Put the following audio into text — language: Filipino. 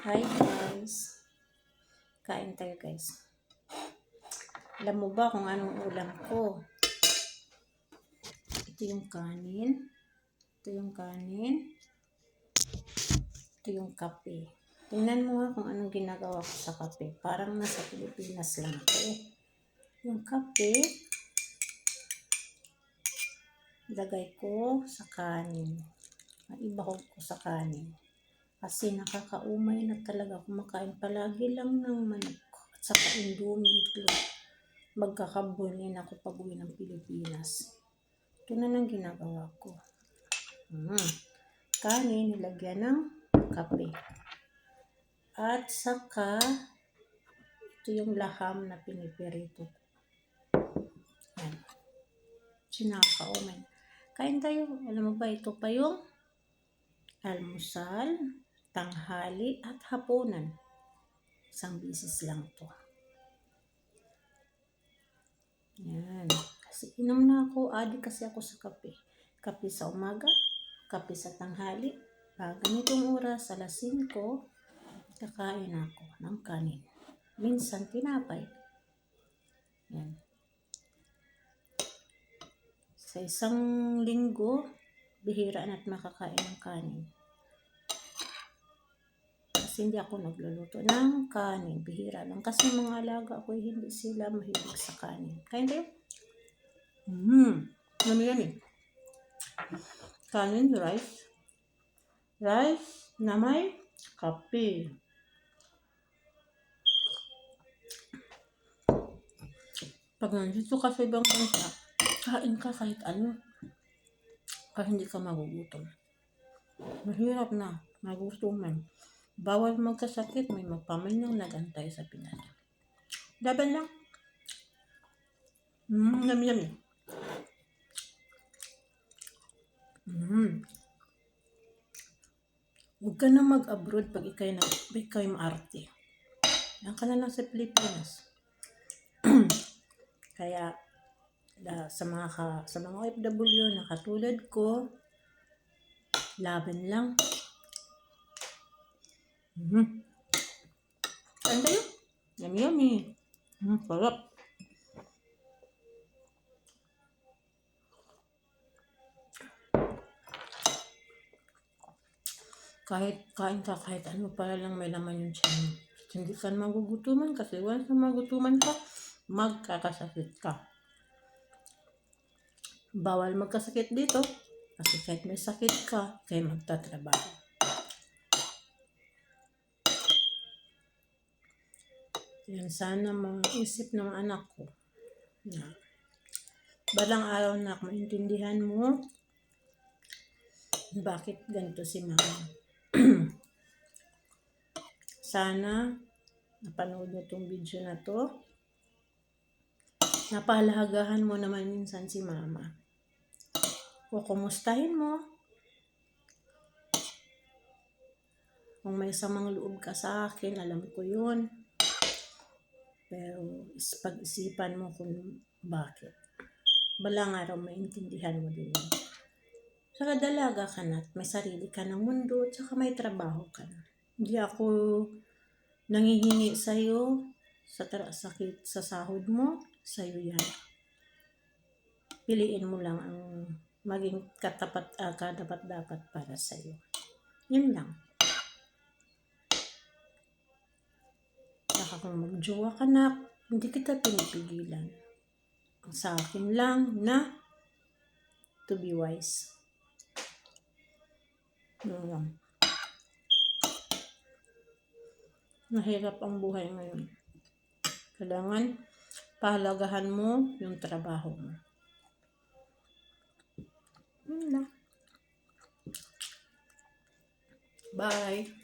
Hi guys, kain tayo guys. Alam mo ba kung anong ulam ko? Ito yung kanin, ito yung kape. Tingnan mo nga kung anong ginagawa ko sa kape. Parang nasa Pilipinas lang ako. Yung kape, lagay ko sa kanin. Maibahog ko sa kanin. Kasi nakakaumay na talaga kumakain palagi lang ng manok at saka indomie itlog. Magkakabunin ako pag uwi ng Pilipinas. Ito na nang ginagawa ko. Kanin, nilagyan ng kape. At saka, ito yung laham na pinipirito. Yan. Sinakaumay. Kain tayo. Alam mo ba, ito pa yung almusal, tanghali, at hapunan. Isang bisis lang to. Yan. Kasi inom na ako. Adik kasi ako sa kape. Kape sa umaga, kape sa tanghali. Ganitong oras, alas 5, kakain ako ng kanin. Minsan, tinapay. Yan. Sa isang linggo, bihira na't makakain ng kanin. Kasi hindi ako nagluluto ng kanin. Bihira lang. Kasi mga alaga ko, hindi sila mahilig sa kanin. Kain tayo? Yummy. Kanin, rice. Rice na may kape. Pag nandito ka sa ibang bansa, kain ka kahit ano. Kasi hindi ka magugutom. Mahirap na. Magugutoman. Bawal magkasakit. May magpamanyang nagantay sa Pinas. Laban lang. Yummy. Huwag ka na mag-abroad pag ikay maarte. Yan ka na lang sa Pilipinas. Kaya sa mga OFW na katulad ko, laban lang. Kain tayo? Yummy. Sarap. Kahit kain ka, kahit ano para lang may laman yung tiyan. Hindi ka magugutuman kasi once na magutuman ka, magkakasakit ka. Bawal magkasakit dito kasi kahit may sakit ka, kayo magtatrabaho. Yan sana maisip ng anak ko na balang araw na maintindihan mo bakit ganito si mama. Sana napanood mo itong video na to. Napahalagahan mo naman minsan si mama. O kumustahin mo. Kung may samang loob ka sa akin, alam ko yun. Pero pag-isipan mo kung bakit. Balang araw maintindihan mo din yun. Saka dalaga ka na at may sarili ka ng mundo at saka may trabaho ka na. Hindi ako nangihingi sa'yo sa sakit sa sahod mo, sa'yo yan. Piliin mo lang ang maging kadapat-dapat para sa'yo. Yun lang. Saka kung magjowa ka na, hindi kita pinipigilan. Sa akin lang na to be wise. Yun lang. Mahirap ang buhay ngayon. Kailangan pahalagahan mo yung trabaho mo. Yun lang. Bye!